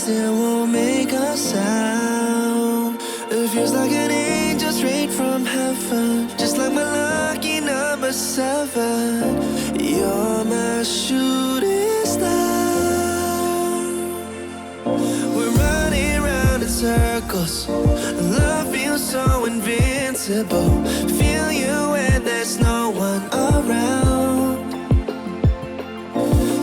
still won't make a sound. It feels like an angel straight from heaven, just like my lucky number 7. You're my shooting star. We're running round in circles. Love feels so invincible. Feel you when there's no one around.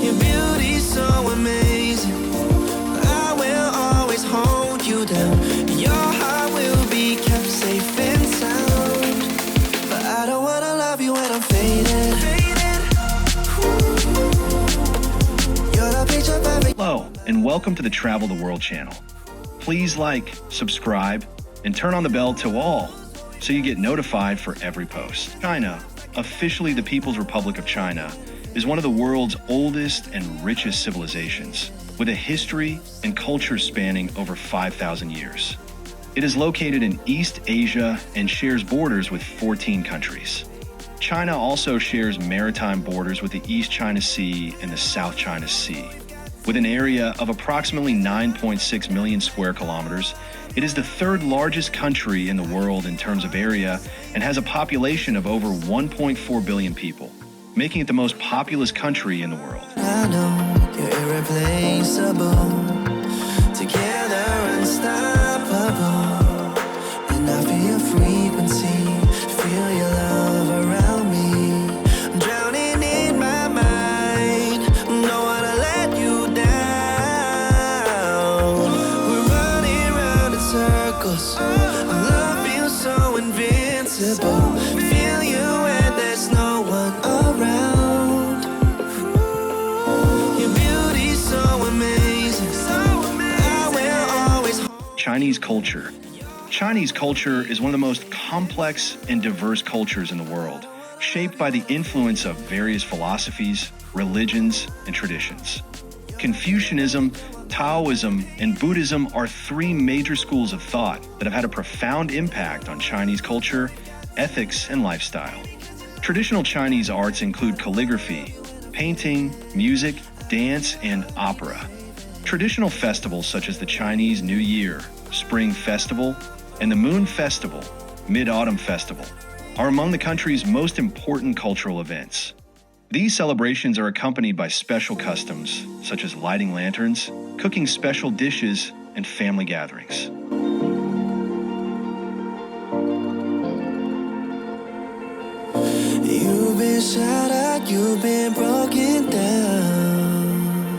Your beauty's so amazing. I will always hold you down. Your heart will be kept safe and sound. But I don't wanna love you when I'm faded. You're the picture perfect. Hello, and welcome to the Travel the World channel. Please like, subscribe, and turn on the bell to all so you get notified for every post. China, officially the People's Republic of China, is one of the world's oldest and richest civilizations, with a history and culture spanning over 5,000 years. It is located in East Asia and shares borders with 14 countries. China also shares maritime borders with the East China Sea and the South China Sea. With an area of approximately 9.6 million square kilometers, it is the third largest country in the world in terms of area and has a population of over 1.4 billion people, making it the most populous country in the world. I know you're irreplaceable. Together unstoppable. And I feel your frequency, feel your love around me. I'm drowning in my mind, don't wanna let you down. We're running round in circles. Love feels so invincible. Feel you when there's no one around. Your beauty's so amazing. I will always. Chinese culture. Chinese culture is one of the most complex and diverse cultures in the world, shaped by the influence of various philosophies, religions, and traditions. Confucianism, Taoism, and Buddhism are three major schools of thought that have had a profound impact on Chinese culture, ethics, and lifestyle. Traditional Chinese arts include calligraphy, painting, music, dance, and opera. Traditional festivals such as the Chinese New Year, Spring Festival, and the Moon Festival, Mid-Autumn Festival, are among the country's most important cultural events. These celebrations are accompanied by special customs, such as lighting lanterns, cooking special dishes, and family gatherings. You've been shattered, you've been broken down.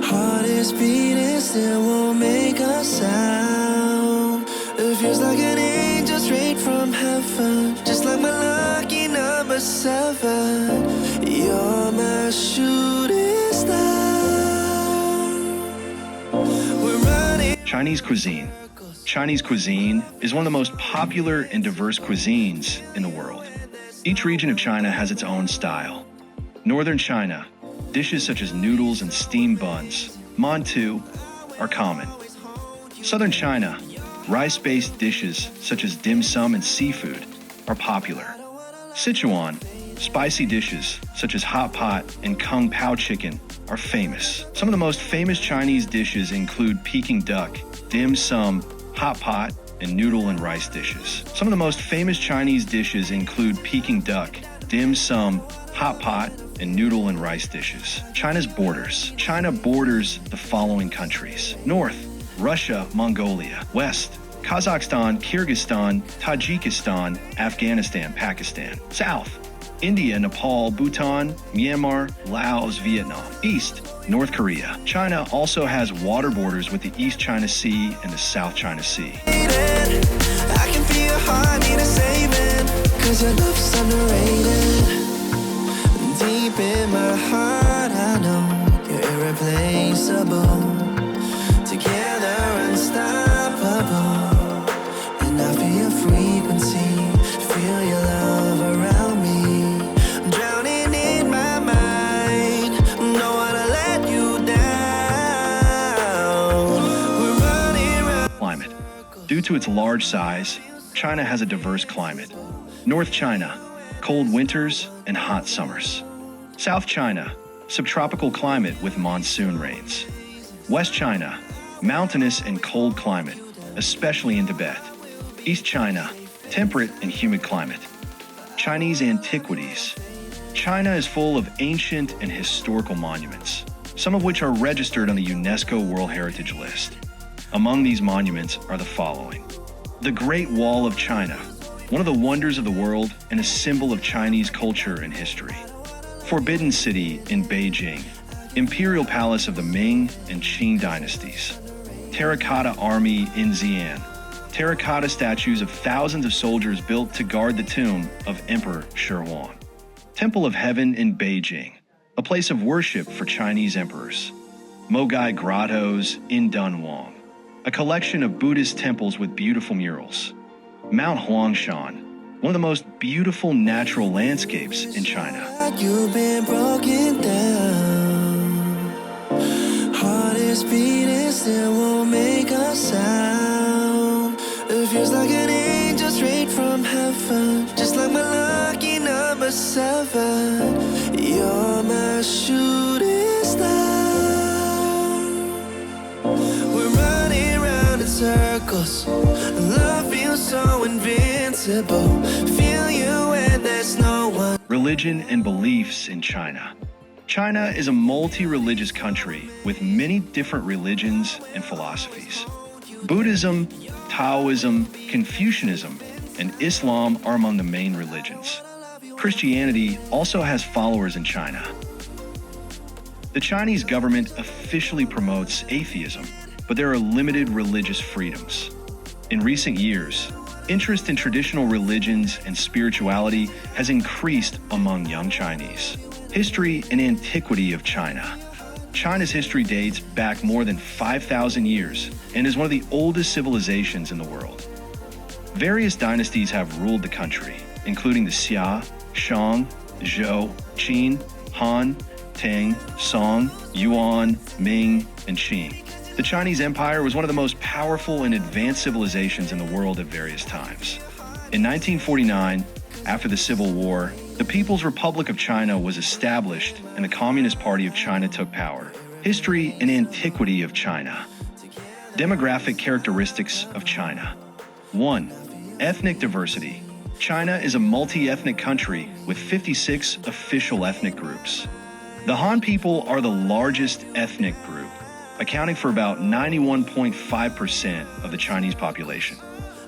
Heart is beating, still won't make a sound. It feels like an angel straight from heaven, just like my lucky number 7. You're my shooting star. We're running. Chinese cuisine. Chinese cuisine is one of the most popular and diverse cuisines in the world. Each region of China has its own style. Northern China, dishes such as noodles and steamed buns, mantu, are common. Southern China, rice-based dishes such as dim sum and seafood are popular. Sichuan, spicy dishes such as hot pot and kung pao chicken are famous. Some of the most famous Chinese dishes include Peking duck, dim sum, hot pot, and noodle and rice dishes. Some of the most famous Chinese dishes include Peking duck, dim sum, hot pot, and noodle and rice dishes. China's borders. China borders the following countries. North, Russia, Mongolia. West, Kazakhstan, Kyrgyzstan, Tajikistan, Afghanistan, Pakistan. South, India, Nepal, Bhutan, Myanmar, Laos, Vietnam. East, North Korea. China also has water borders with the East China Sea and the South China Sea. I can feel your heart need a saving, 'cause your love's underrated. Deep in my heart, I know you're irreplaceable. Together unstoppable. And I feel your frequency, feel your love around me. I'm drowning in my mind, don't wanna let you down. We're running around. Climate. Due to its large size, China has a diverse climate. North China, cold winters and hot summers. South China, subtropical climate with monsoon rains. West China, mountainous and cold climate, especially in Tibet. East China, temperate and humid climate. Chinese antiquities. China is full of ancient and historical monuments, some of which are registered on the UNESCO World Heritage List. Among these monuments are the following. The Great Wall of China, one of the wonders of the world and a symbol of Chinese culture and history. Forbidden City in Beijing, Imperial Palace of the Ming and Qing dynasties. Terracotta Army in Xi'an, terracotta statues of thousands of soldiers built to guard the tomb of Emperor Shi Huang. Temple of Heaven in Beijing, a place of worship for Chinese emperors. Mogai Grottos in Dunhuang, a collection of Buddhist temples with beautiful murals. Mount Huangshan, one of the most beautiful natural landscapes in China. You've been broken down. Heart is beating, still won't make a sound. It feels like an angel straight from heaven, just like my lucky number 7. You're my shooting star. We're running round in circles. Love feels so invincible. Feel you when there's no one. Religion and beliefs in China. China is a multi-religious country with many different religions and philosophies. Buddhism, Taoism, Confucianism, and Islam are among the main religions. Christianity also has followers in China. The Chinese government officially promotes atheism, but there are limited religious freedoms. In recent years, interest in traditional religions and spirituality has increased among young Chinese. History and antiquity of China. China's history dates back more than 5,000 years and is one of the oldest civilizations in the world. Various dynasties have ruled the country, including the Xia, Shang, Zhou, Qin, Han, Tang, Song, Yuan, Ming, and Qing. The Chinese Empire was one of the most powerful and advanced civilizations in the world at various times. In 1949, after the Civil War, the People's Republic of China was established and the Communist Party of China took power. History and antiquity of China. Demographic characteristics of China. 1. Ethnic diversity. China is a multi-ethnic country with 56 official ethnic groups. The Han people are the largest ethnic group, accounting for about 91.5% of the Chinese population.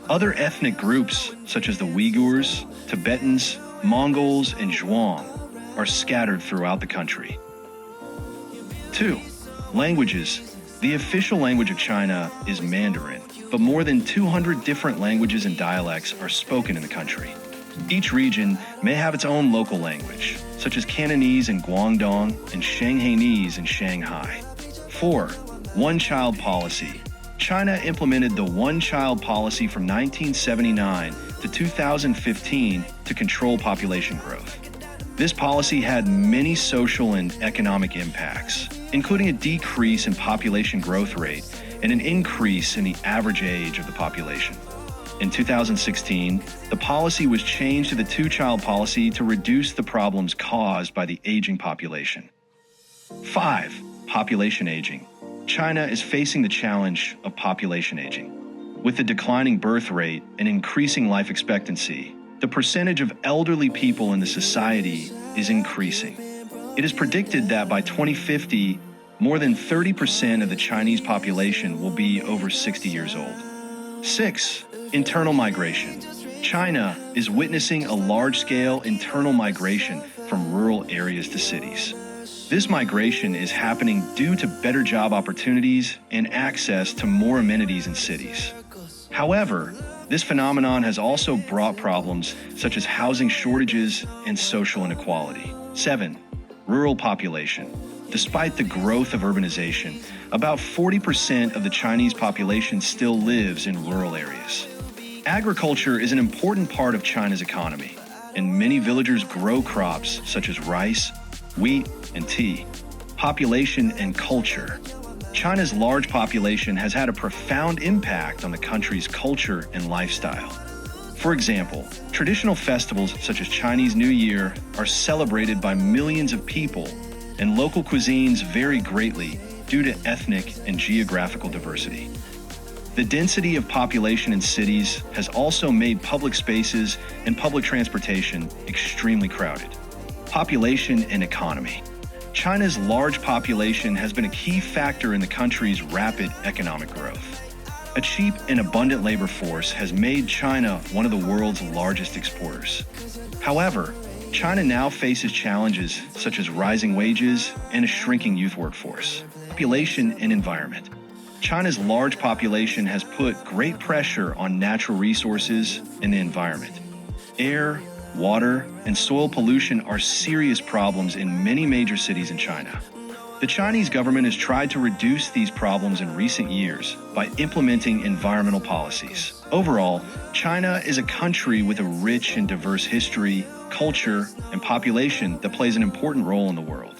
Other ethnic groups, such as the Uyghurs, Tibetans, Mongols, and Zhuang, are scattered throughout the country. 2. Languages. The official language of China is Mandarin, but more than 200 different languages and dialects are spoken in the country. Each region may have its own local language, such as Cantonese in Guangdong and Shanghainese in Shanghai. 4. One-child policy. China implemented the one-child policy from 1979 to 2015 to control population growth. This policy had many social and economic impacts, including a decrease in population growth rate and an increase in the average age of the population. In 2016, the policy was changed to the two-child policy to reduce the problems caused by the aging population. 5. Population aging. China is facing the challenge of population aging. With the declining birth rate and increasing life expectancy, the percentage of elderly people in the society is increasing. It is predicted that by 2050, more than 30% of the Chinese population will be over 60 years old. 6. Internal migration. China is witnessing a large-scale internal migration from rural areas to cities. This migration is happening due to better job opportunities and access to more amenities in cities. However, this phenomenon has also brought problems such as housing shortages and social inequality. 7. Rural population. Despite the growth of urbanization, about 40% of the Chinese population still lives in rural areas. Agriculture is an important part of China's economy, and many villagers grow crops such as rice, wheat, and tea. Population and culture. China's large population has had a profound impact on the country's culture and lifestyle. For example, traditional festivals such as Chinese New Year are celebrated by millions of people, and local cuisines vary greatly due to ethnic and geographical diversity. The density of population in cities has also made public spaces and public transportation extremely crowded. Population and economy. China's large population has been a key factor in the country's rapid economic growth. A cheap and abundant labor force has made China one of the world's largest exporters. However, China now faces challenges such as rising wages and a shrinking youth workforce. Population and environment. China's large population has put great pressure on natural resources and the environment. Air, water, and soil pollution are serious problems in many major cities in China. The Chinese government has tried to reduce these problems in recent years by implementing environmental policies. Overall, China is a country with a rich and diverse history, culture, and population that plays an important role in the world.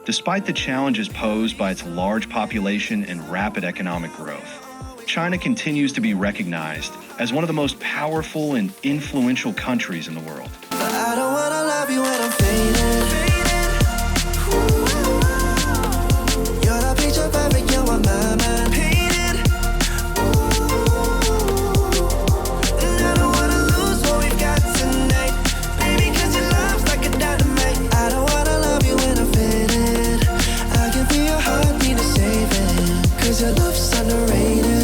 Despite the challenges posed by its large population and rapid economic growth, China continues to be recognized as one of the most powerful and influential countries in the world. I don't wanna love you when I'm fading. You're the picture perfect, you're what my mind painted. And I don't wanna lose what we've got tonight, baby, 'cause your love's like a dynamite. I don't wanna love you when I'm faded. I can feel your heartbeat to save it, 'cause your love's underrated.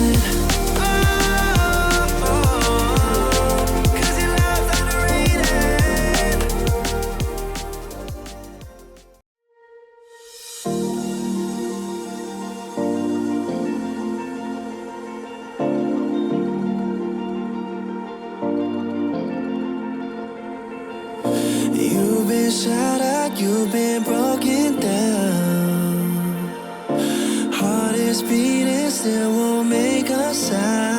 You've been shattered, you've been broken down. Heart is beating, still won't make a sound.